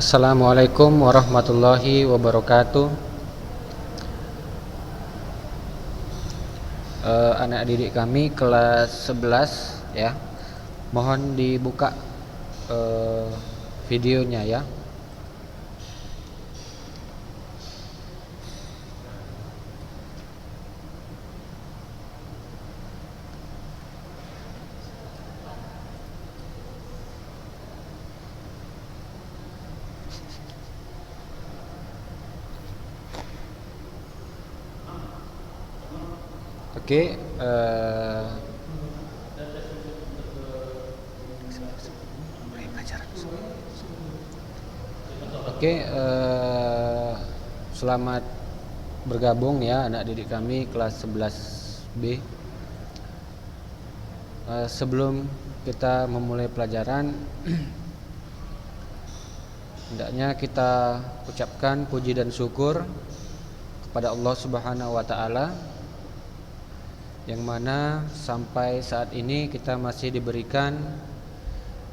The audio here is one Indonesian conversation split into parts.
Assalamualaikum warahmatullahi wabarakatuh. Anak didik kami kelas 11 ya. Mohon dibuka videonya ya. Oke, selamat bergabung ya anak didik kami kelas 11B. Sebelum kita memulai pelajaran, hendaknya kita ucapkan puji dan syukur kepada Allah Subhanahu wa taala, yang mana sampai saat ini kita masih diberikan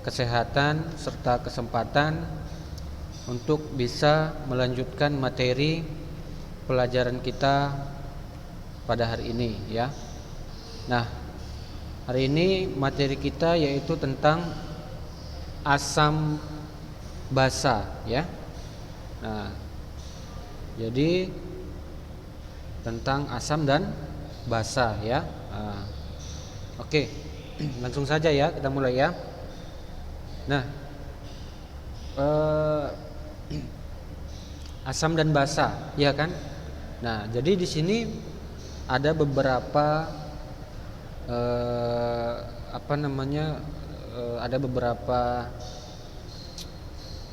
kesehatan serta kesempatan untuk bisa melanjutkan materi pelajaran kita pada hari ini ya. Nah, hari ini materi kita yaitu tentang asam basa ya. Nah, jadi tentang asam dan basa ya. Oke, langsung saja ya, kita mulai ya. Nah, asam dan basa ya kan. Nah, jadi di sini ada beberapa ada beberapa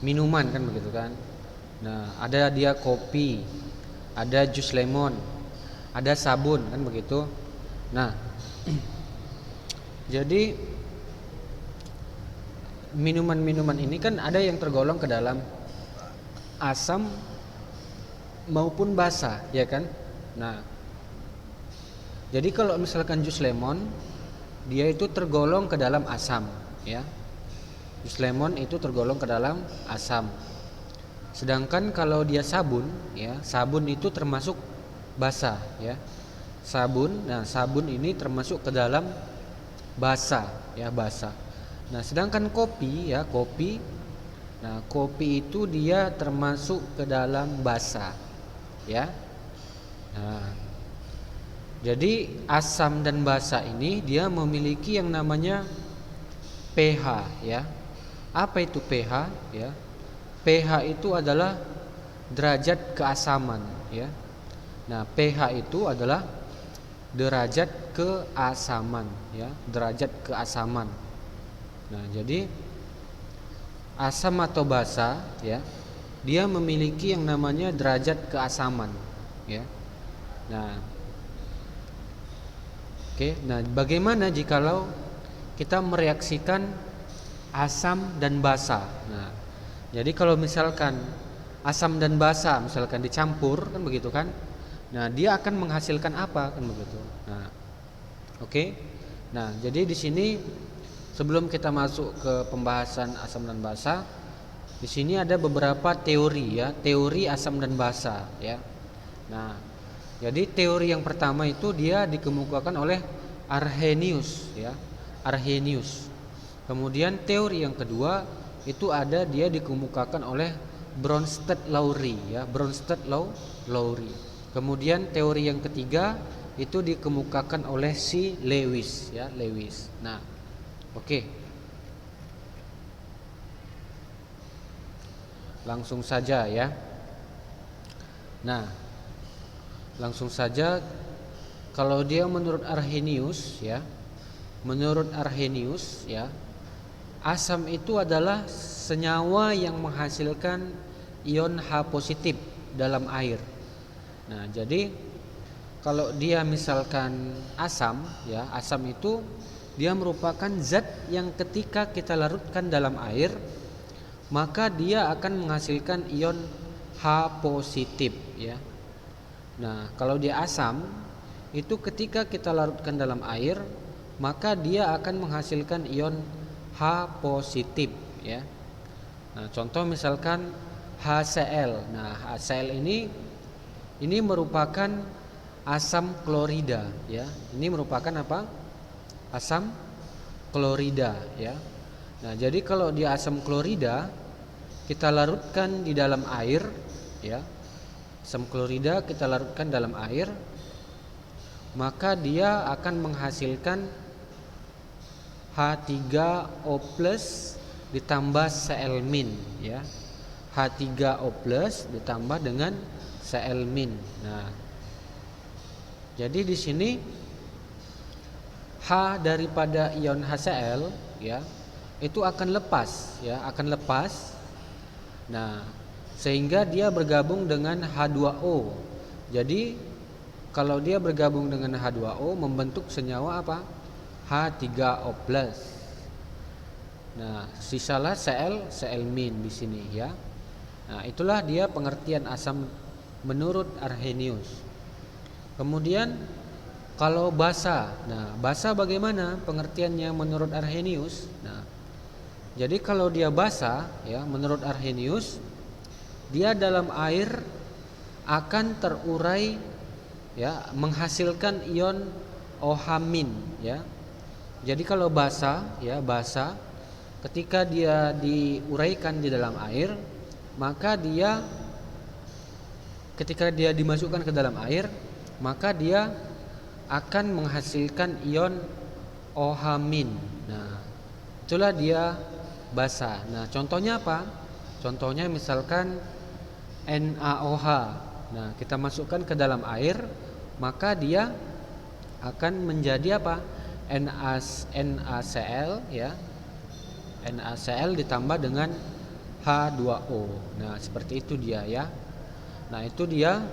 minuman kan begitu kan. Nah, ada dia kopi, ada jus lemon, ada sabun kan begitu. Nah, jadi minuman-minuman ini kan ada yang tergolong ke dalam asam maupun basa ya kan. Nah, jadi kalau misalkan jus lemon, dia itu tergolong ke dalam asam ya. Jus lemon itu tergolong ke dalam asam. Sedangkan kalau dia sabun ya, sabun itu termasuk basa ya. Sabun, nah sabun ini termasuk ke dalam basa ya, basa. Nah, sedangkan kopi ya, kopi. Nah, kopi itu dia termasuk ke dalam basa ya. Nah, jadi asam dan basa ini dia memiliki yang namanya pH ya. Apa itu pH ya? pH itu adalah derajat keasaman ya. Nah, pH itu adalah derajat keasaman ya, derajat keasaman. Nah, jadi asam atau basa ya, dia memiliki yang namanya derajat keasaman ya. Nah, oke, nah bagaimana jikalau kita mereaksikan asam dan basa? Nah, jadi kalau misalkan asam dan basa misalkan dicampur kan begitu kan? Nah, dia akan menghasilkan apa kan begitu. Nah, oke. Nah, jadi di sini sebelum kita masuk ke pembahasan asam dan basa, di sini ada beberapa teori ya, teori asam dan basa ya. Nah, jadi teori yang pertama itu dia dikemukakan oleh Arrhenius ya, Arrhenius. Kemudian teori yang kedua itu ada dia dikemukakan oleh Bronsted-Lowry ya, Bronsted-Lowry. Kemudian teori yang ketiga itu dikemukakan oleh si Lewis ya, Lewis. Nah, oke. Langsung saja ya. Nah, langsung saja kalau dia menurut Arrhenius ya, menurut Arrhenius ya, asam itu adalah senyawa yang menghasilkan ion H positif dalam air. Nah, jadi kalau dia misalkan asam ya, asam itu dia merupakan zat yang ketika kita larutkan dalam air, maka dia akan menghasilkan ion H positif ya. Nah, kalau dia asam itu ketika kita larutkan dalam air, maka dia akan menghasilkan ion H positif ya. Nah, contoh misalkan HCl. Nah, HCl ini merupakan asam klorida ya. Ini merupakan apa? Asam klorida ya. Nah, jadi kalau dia asam klorida kita larutkan di dalam air ya. Asam klorida kita larutkan dalam air, maka dia akan menghasilkan H3O+ ditambah Cl- ya. H3O+ ditambah dengan Cl-. Nah, jadi di sini H daripada ion HCl ya itu akan lepas ya, akan lepas. Nah, sehingga dia bergabung dengan H2O. Jadi kalau dia bergabung dengan H2O membentuk senyawa apa? H3O+. Nah, sisalah Cl- di sini ya. Nah, itulah dia pengertian asam menurut Arrhenius. Kemudian kalau basa. Nah, basa bagaimana pengertiannya menurut Arrhenius? Nah, jadi kalau dia basa ya menurut Arrhenius, dia dalam air akan terurai ya, menghasilkan ion OH- ya. Jadi kalau basa ya, basa ketika dia diuraikan di dalam air, maka dia ketika dia dimasukkan ke dalam air, maka dia akan menghasilkan ion OH-. Nah, itulah dia basa. Nah, contohnya apa? Contohnya misalkan NaOH. Nah, kita masukkan ke dalam air, maka dia akan menjadi apa? NaCl ya. NaCl ditambah dengan H2O. Nah, seperti itu dia ya. Nah, itu dia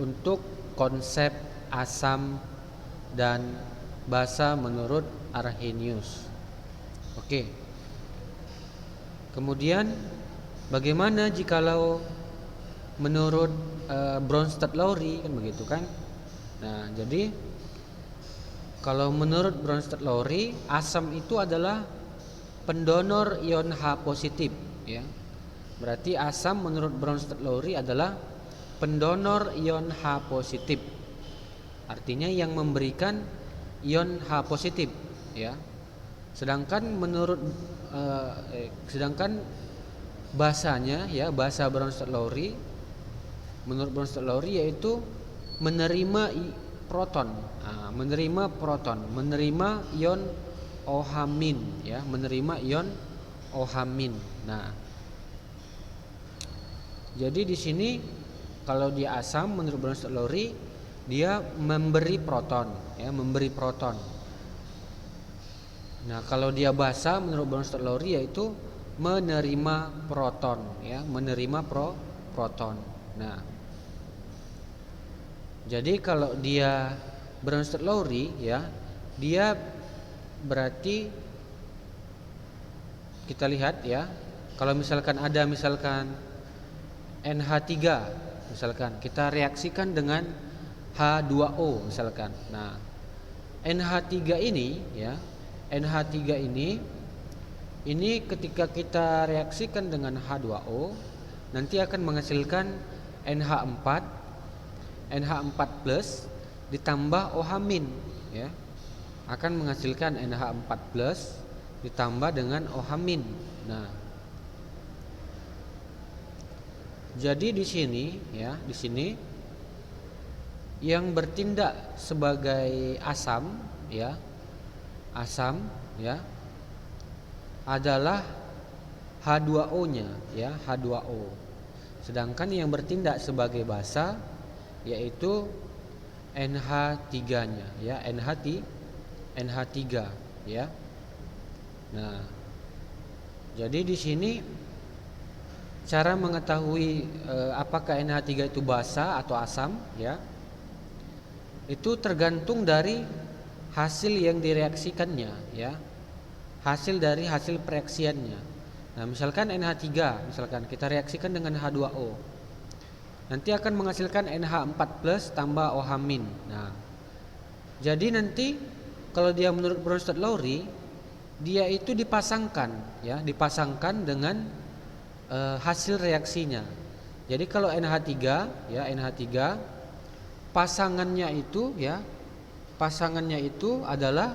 untuk konsep asam dan basa menurut Arrhenius. Oke. Kemudian bagaimana jikalau menurut Bronsted-Lowry kan begitu kan? Nah, jadi kalau menurut Bronsted-Lowry, asam itu adalah pendonor ion H positif ya. Berarti asam menurut Bronsted-Lowry adalah pendonor ion H positif. Artinya yang memberikan ion H positif ya. Sedangkan sedangkan basanya ya, basa Bronsted-Lowry menurut Bronsted-Lowry yaitu menerima proton. Nah, menerima ion OH- ya, menerima ion OH-. Nah, jadi di sini kalau dia asam menurut Bronsted-Lowry dia memberi proton ya, memberi proton. Nah, kalau dia basa menurut Bronsted-Lowry yaitu menerima proton ya, menerima proton. Nah, jadi kalau dia Bronsted-Lowry ya, dia berarti kita lihat ya, kalau misalkan ada NH3 misalkan kita reaksikan dengan H2O misalkan. Nah, NH3 ini ya, NH3 ini ketika kita reaksikan dengan H2O nanti akan menghasilkan NH4 ditambah OH- ya. Akan menghasilkan NH4+ ditambah dengan OH-. Nah, jadi di sini ya, di sini yang bertindak sebagai asam ya, asam ya adalah H2O-nya ya, H2O. Sedangkan yang bertindak sebagai basa yaitu NH3-nya ya, NH3 ya. Nah, jadi di sini cara mengetahui apakah NH3 itu basa atau asam ya, itu tergantung dari hasil yang direaksikannya ya, hasil dari hasil pereaksiannya. Nah, misalkan NH3 misalkan kita reaksikan dengan H2O, nanti akan menghasilkan NH4+ tambah OH-. Nah, jadi nanti kalau dia menurut Bronsted-Lowry dia itu dipasangkan ya, dipasangkan dengan hasil reaksinya. Jadi kalau NH3 ya, NH3 pasangannya itu ya, pasangannya itu adalah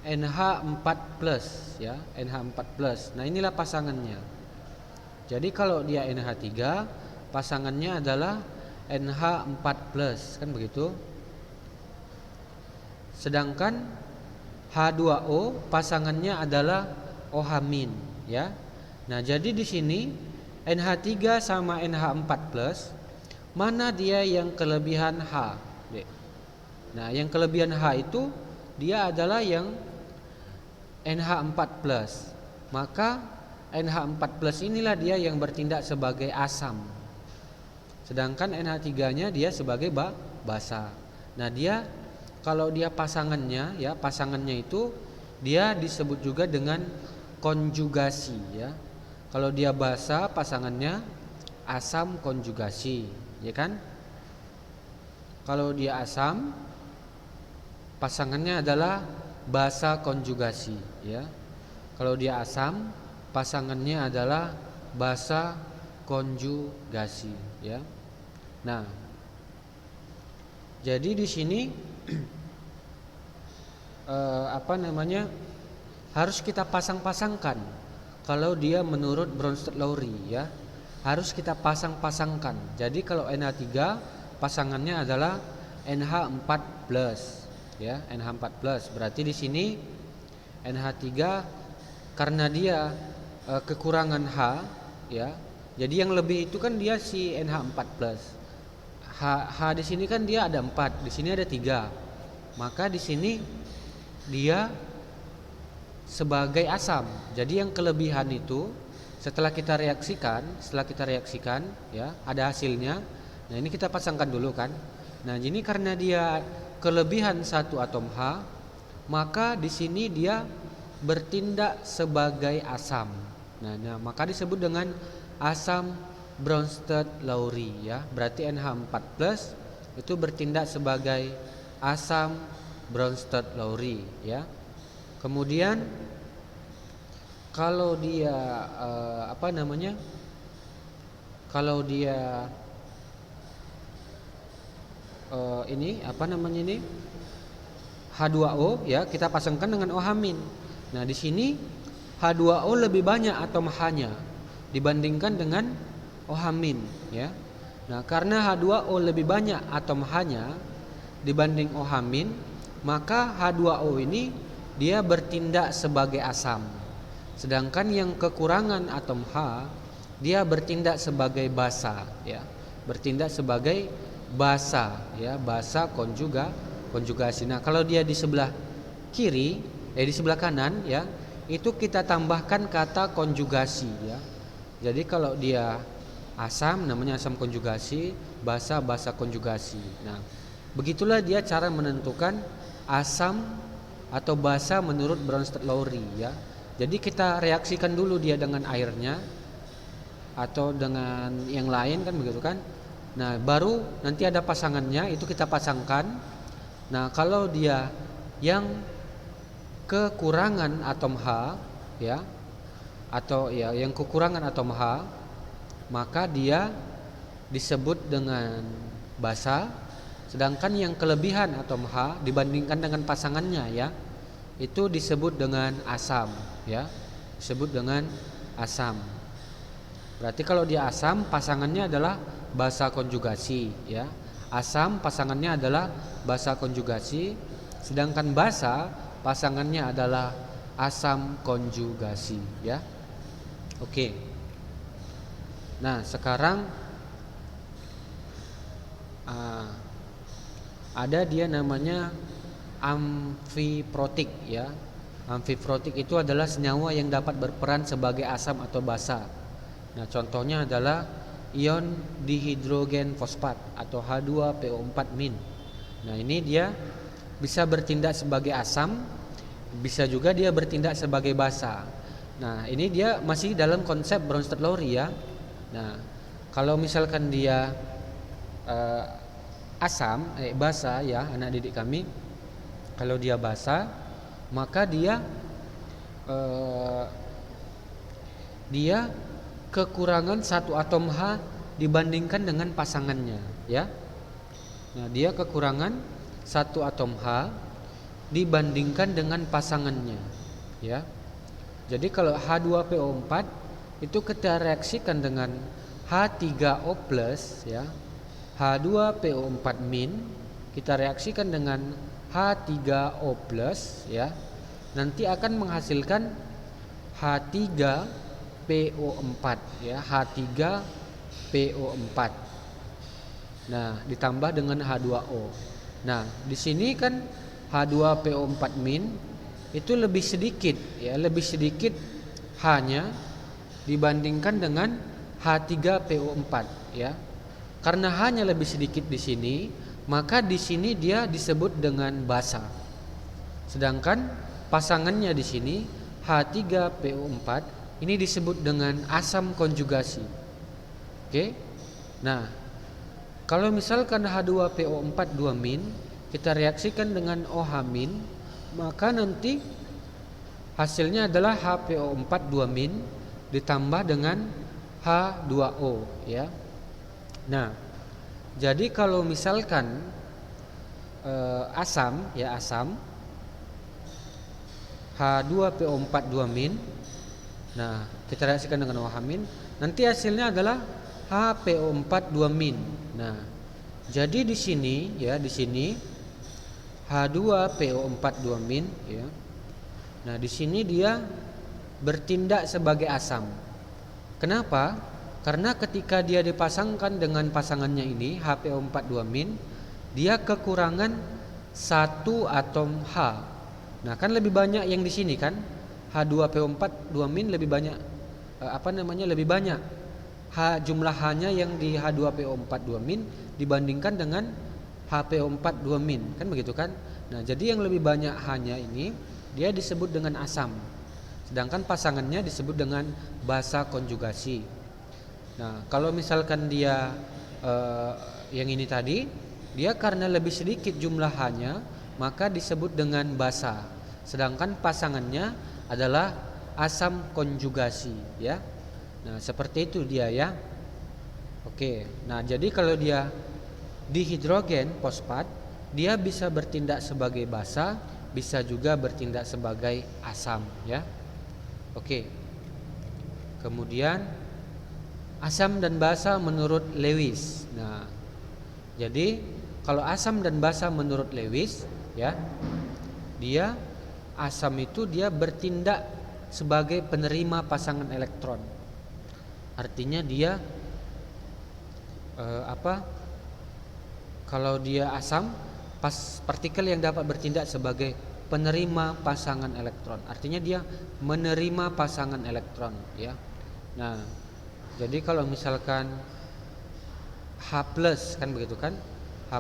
NH4+ ya, NH4+. Nah, inilah pasangannya. Jadi kalau dia NH3, pasangannya adalah NH4+, kan begitu? Sedangkan H2O pasangannya adalah OH- ya. Nah, jadi di sini NH3 sama NH4+, mana dia yang kelebihan H? Nah, yang kelebihan H itu dia adalah yang NH4+. Maka NH4+ inilah dia yang bertindak sebagai asam. Sedangkan NH3-nya dia sebagai basa. Nah, dia kalau dia pasangannya ya, pasangannya itu dia disebut juga dengan konjugasi ya. Kalau dia basa pasangannya asam konjugasi, ya kan? Kalau dia asam pasangannya adalah basa konjugasi, ya. Kalau dia asam pasangannya adalah basa konjugasi, ya. Nah, jadi di sini harus kita pasang-pasangkan. Kalau dia menurut Bronsted-Lowry ya, harus kita pasang-pasangkan. Jadi kalau NH3 pasangannya adalah NH4+ ya, NH4+. Berarti di sini NH3 karena dia kekurangan H ya. Jadi yang lebih itu kan dia si NH4+. H di sini kan dia ada 4, di sini ada 3. Maka di sini dia sebagai asam. Jadi yang kelebihan itu setelah kita reaksikan ya, ada hasilnya. Nah, ini kita pasangkan dulu kan. Nah, ini karena dia kelebihan satu atom H, maka di sini dia bertindak sebagai asam. Nah, maka disebut dengan asam Bronsted-Lowry ya. Berarti NH4+ itu bertindak sebagai asam Bronsted-Lowry ya. Kemudian kalau dia H2O ya, kita pasangkan dengan OH-. Nah, di sini H2O lebih banyak atom H-nya dibandingkan dengan OH- ya. Nah, karena H2O lebih banyak atom H-nya dibanding OH-, maka H2O ini dia bertindak sebagai asam. Sedangkan yang kekurangan atom H, dia bertindak sebagai basa ya. Bertindak sebagai basa ya, basa konjugasi. Nah, kalau dia di sebelah kiri, di sebelah kanan ya, itu kita tambahkan kata konjugasi ya. Jadi kalau dia asam namanya asam konjugasi, basa konjugasi. Nah, begitulah dia cara menentukan asam atau basa menurut Bronsted-Lowry ya. Jadi kita reaksikan dulu dia dengan airnya atau dengan yang lain kan begitu kan. Nah, baru nanti ada pasangannya, itu kita pasangkan. Nah, kalau dia yang kekurangan atom H ya, atau ya yang kekurangan atom H, maka dia disebut dengan basa. Sedangkan yang kelebihan atom H dibandingkan dengan pasangannya ya, itu disebut dengan asam ya, disebut dengan asam. Berarti kalau dia asam pasangannya adalah basa konjugasi ya. Asam pasangannya adalah basa konjugasi, sedangkan basa pasangannya adalah asam konjugasi ya. Oke. Nah, sekarang ada dia namanya amfiprotik ya. Amfiprotik itu adalah senyawa yang dapat berperan sebagai asam atau basa. Nah, contohnya adalah ion dihidrogen fosfat atau H2PO4-. Nah, ini dia bisa bertindak sebagai asam, bisa juga dia bertindak sebagai basa. Nah, ini dia masih dalam konsep Bronsted-Lowry ya. Nah, kalau misalkan dia asam, basa ya anak didik kami, kalau dia basa maka dia kekurangan satu atom H dibandingkan dengan pasangannya, ya. Nah, dia kekurangan satu atom H dibandingkan dengan pasangannya, ya. Jadi kalau H2PO4 itu kita reaksikan dengan H3O+, ya. H2PO4- kita reaksikan dengan H3O+, ya. Nanti akan menghasilkan H3PO4, ya, H3PO4. Nah, ditambah dengan H2O. Nah, di sini kan H2PO4- itu lebih sedikit, ya, lebih sedikit H-nya dibandingkan dengan H3PO4, ya. Karena H-nya lebih sedikit di sini, maka di sini dia disebut dengan basa. Sedangkan pasangannya di sini H3PO4 ini disebut dengan asam konjugasi. Oke. Nah, kalau misalkan H2PO4 2- kita reaksikan dengan OH-, maka nanti hasilnya adalah HPO4 2- ditambah dengan H2O, ya. Nah, jadi kalau misalkan asam, ya, asam H2PO4 2-, nah, kita reaksikan dengan OH-, nanti hasilnya adalah HPO4 2-. Nah, jadi di sini, ya, di sini H2PO4 2-, ya. Nah, di sini dia bertindak sebagai asam. Kenapa? Karena ketika dia dipasangkan dengan pasangannya ini HPO4 2-, dia kekurangan satu atom H. Nah, kan lebih banyak yang di sini kan, H2PO4 2- lebih banyak lebih banyak jumlah H-nya yang di H2PO4 2- dibandingkan dengan HPO4 2-, kan begitu kan? Nah, jadi yang lebih banyak H-nya ini dia disebut dengan asam. Sedangkan pasangannya disebut dengan basa konjugasi. Nah, kalau misalkan dia yang ini tadi, dia karena lebih sedikit jumlah H-nya, maka disebut dengan basa. Sedangkan pasangannya adalah asam konjugasi, ya. Nah, seperti itu dia, ya. Oke. Nah, jadi kalau dia dihidrogen fosfat, dia bisa bertindak sebagai basa, bisa juga bertindak sebagai asam, ya. Oke. Kemudian asam dan basa menurut Lewis. Nah, jadi kalau asam dan basa menurut Lewis, ya, dia asam itu dia bertindak sebagai penerima pasangan elektron. Artinya dia kalau dia asam, partikel yang dapat bertindak sebagai penerima pasangan elektron. Artinya dia menerima pasangan elektron, ya. Nah, jadi kalau misalkan H+ kan begitu kan? H+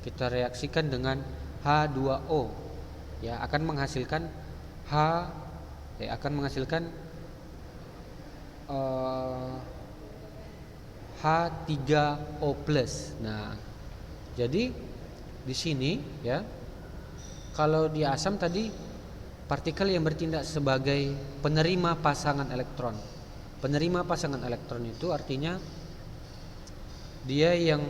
kita reaksikan dengan H2O, ya, akan menghasilkan H3O+. Nah, jadi di sini, ya, kalau di asam tadi partikel yang bertindak sebagai penerima pasangan elektron. Penerima pasangan elektron itu artinya dia yang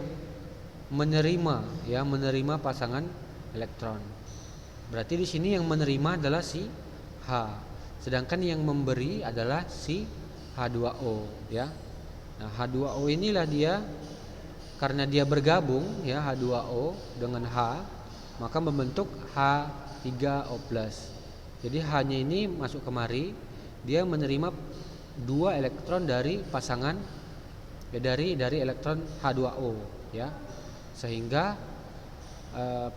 menerima pasangan elektron. Berarti di sini yang menerima adalah si H, sedangkan yang memberi adalah si H2O, ya. Nah, H2O inilah dia, karena dia bergabung, ya, H2O dengan H, maka membentuk H3O+. Jadi H-nya ini masuk kemari, dia menerima 2 elektron dari pasangan, ya, dari elektron H2O, ya. Sehingga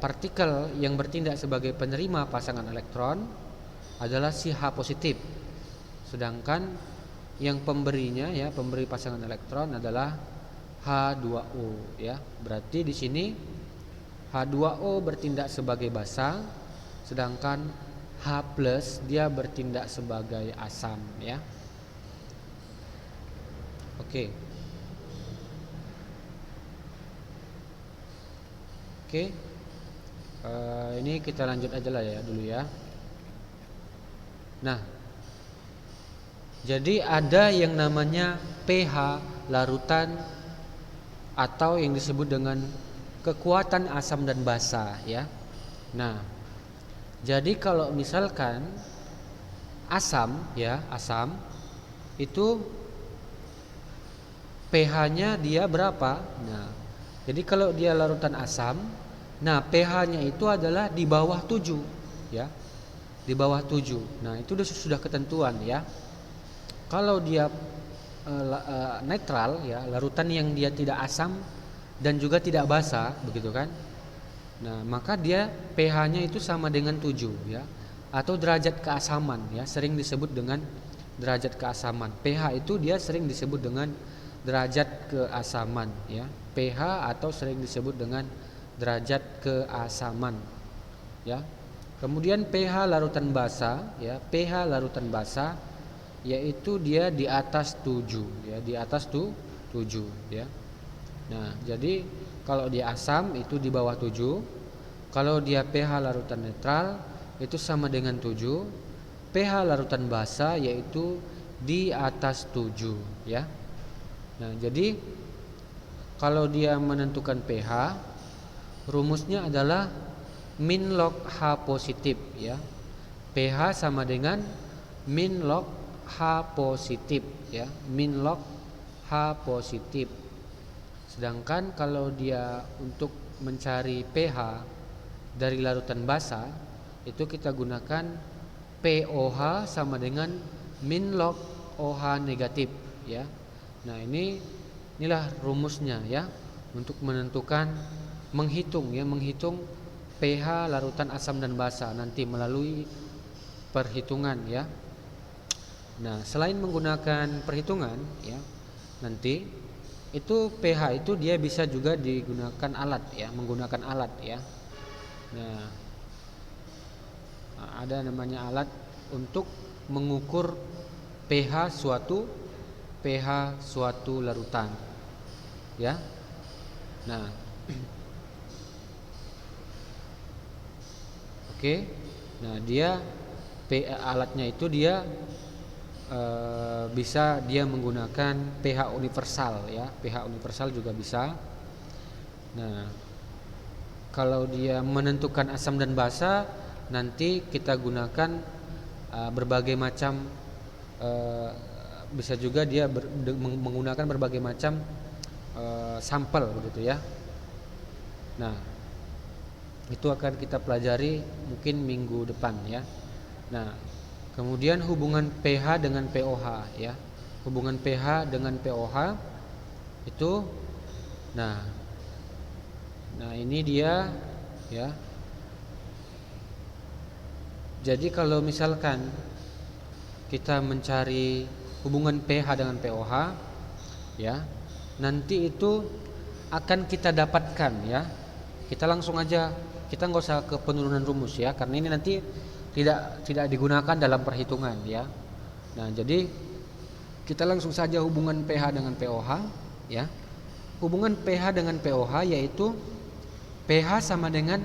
partikel yang bertindak sebagai penerima pasangan elektron adalah si H positif. Sedangkan yang pemberinya, ya, pemberi pasangan elektron adalah H2O, ya. Berarti di sini H2O bertindak sebagai basa, sedangkan H+ dia bertindak sebagai asam, ya. Oke. Oke. Ini kita lanjut aja lah, ya, dulu, ya. Nah, Jadi ada yang namanya pH larutan atau yang disebut dengan kekuatan asam dan basa ya. Nah, jadi kalau misalkan asam ya, asam itu pH-nya dia berapa? Nah, jadi kalau dia larutan asam, nah pH-nya itu adalah di bawah 7 ya. Di bawah 7. Nah, itu sudah ketentuan ya. Kalau dia netral ya, larutan yang dia tidak asam dan juga tidak basa begitu kan. Nah, maka dia pH-nya itu sama dengan 7 ya, atau derajat keasaman ya, sering disebut dengan derajat keasaman. pH itu dia sering disebut dengan derajat keasaman ya. pH atau sering disebut dengan derajat keasaman ya. Kemudian pH larutan basa ya, pH larutan basa yaitu dia di atas 7 ya, di atas 7 ya. Nah, jadi kalau dia asam itu di bawah 7, kalau dia pH larutan netral itu sama dengan 7, pH larutan basa yaitu di atas 7 ya. Nah, jadi kalau dia menentukan pH, rumusnya adalah min log H positif ya. pH sama dengan min log H positif ya, min log H positif. Sedangkan kalau dia untuk mencari pH dari larutan basa itu kita gunakan pOH sama dengan min log OH negatif ya. Nah, inilah rumusnya ya untuk menentukan menghitung pH larutan asam dan basa nanti melalui perhitungan ya. Nah, selain menggunakan perhitungan ya, nanti itu pH itu dia bisa juga digunakan alat ya, menggunakan alat ya. Nah, ada namanya alat untuk mengukur pH suatu larutan ya. Nah, oke. Nah, dia alatnya itu dia bisa dia menggunakan pH universal ya, pH universal juga bisa. Nah, kalau dia menentukan asam dan basa nanti kita gunakan berbagai macam bisa juga dia menggunakan berbagai macam sampel begitu ya. Nah, itu akan kita pelajari mungkin minggu depan ya. Nah, kemudian hubungan pH dengan pOH ya. Hubungan pH dengan pOH itu nah ini dia ya. Jadi kalau misalkan kita mencari hubungan pH dengan pOH ya, nanti itu akan kita dapatkan ya. Kita langsung aja, kita nggak usah ke penurunan rumus ya, karena ini nanti tidak digunakan dalam perhitungan ya. Nah, jadi kita langsung saja hubungan pH dengan pOH ya. Hubungan pH dengan pOH yaitu pH sama dengan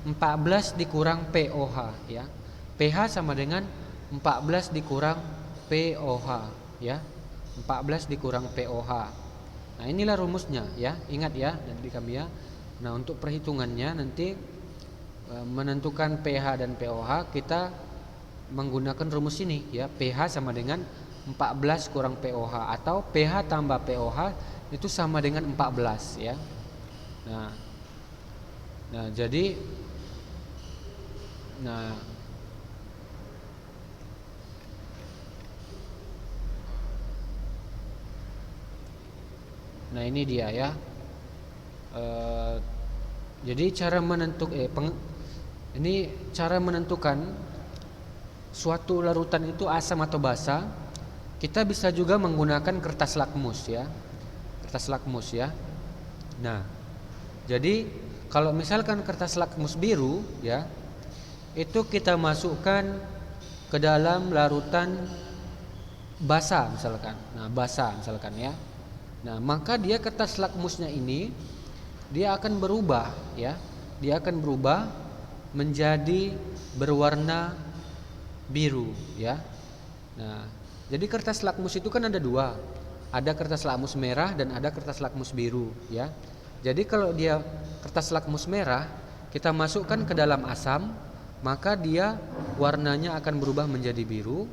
14 dikurang pOH ya. pH sama dengan 14 dikurang pOH ya. 14 dikurang pOH. Nah, inilah rumusnya ya. Ingat ya nanti kami ya. Nah, untuk perhitungannya nanti menentukan pH dan pOH kita menggunakan rumus ini ya. pH sama dengan 14 kurang pOH atau pH tambah pOH itu sama dengan 14 ya. Nah, jadi nah ini dia ya. Jadi cara menentukan suatu larutan itu asam atau basa, kita bisa juga menggunakan kertas lakmus ya. Kertas lakmus ya. Nah, jadi kalau misalkan kertas lakmus biru ya, itu kita masukkan ke dalam larutan basa misalkan. Nah, basa misalkan ya. Nah, maka dia kertas lakmusnya ini dia akan berubah ya. Dia akan berubah menjadi berwarna biru ya. Nah, Jadi kertas lakmus itu kan ada dua. Ada kertas lakmus merah dan ada kertas lakmus biru, ya. Jadi kalau dia kertas lakmus merah, kita masukkan ke dalam asam, maka dia warnanya akan berubah menjadi biru.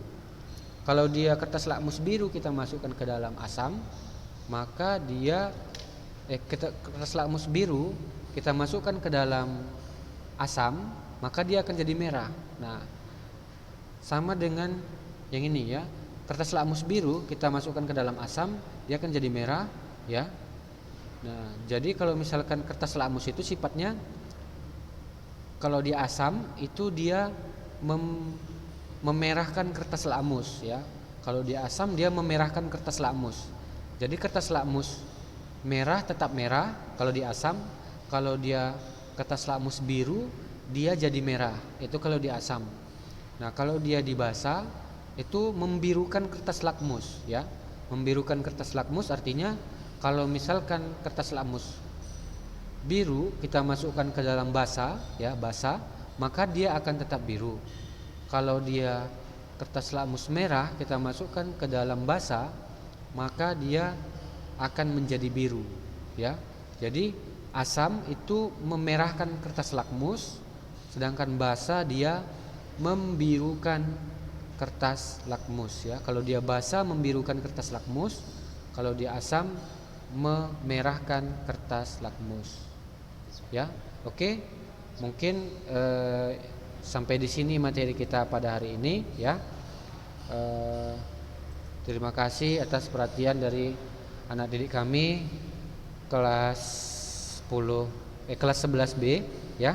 Kalau dia kertas lakmus biru kita masukkan ke dalam asam, maka dia kertas lakmus biru kita masukkan ke dalam asam, maka dia akan jadi merah. Nah, sama dengan yang ini ya. Kertas lakmus biru kita masukkan ke dalam asam, dia akan jadi merah, ya. Nah, jadi kalau misalkan kertas lakmus itu sifatnya kalau di asam itu dia memerahkan kertas lakmus, ya. Kalau di asam dia memerahkan kertas lakmus. Jadi kertas lakmus merah tetap merah kalau di asam, kalau dia kertas lakmus biru dia jadi merah. Itu kalau di asam. Nah, kalau dia di basa itu membirukan kertas lakmus, ya. Membirukan kertas lakmus artinya kalau misalkan kertas lakmus biru kita masukkan ke dalam basa, ya, basa, maka dia akan tetap biru. Kalau dia kertas lakmus merah kita masukkan ke dalam basa, maka dia akan menjadi biru, ya. Jadi asam itu memerahkan kertas lakmus, sedangkan basa dia membirukan kertas lakmus, ya. Kalau dia basa membirukan kertas lakmus, kalau dia asam memerahkan kertas lakmus, ya. Oke. Mungkin sampai di sini materi kita pada hari ini, ya. Terima kasih atas perhatian dari anak didik kami kelas 11B, ya.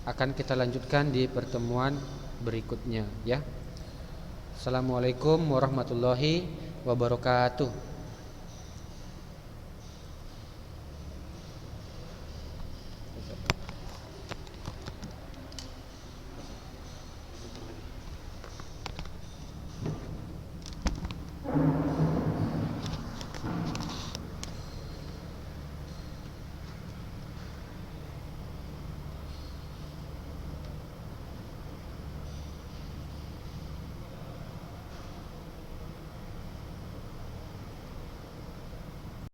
Akan kita lanjutkan di pertemuan berikutnya, ya. Assalamualaikum warahmatullahi wabarakatuh.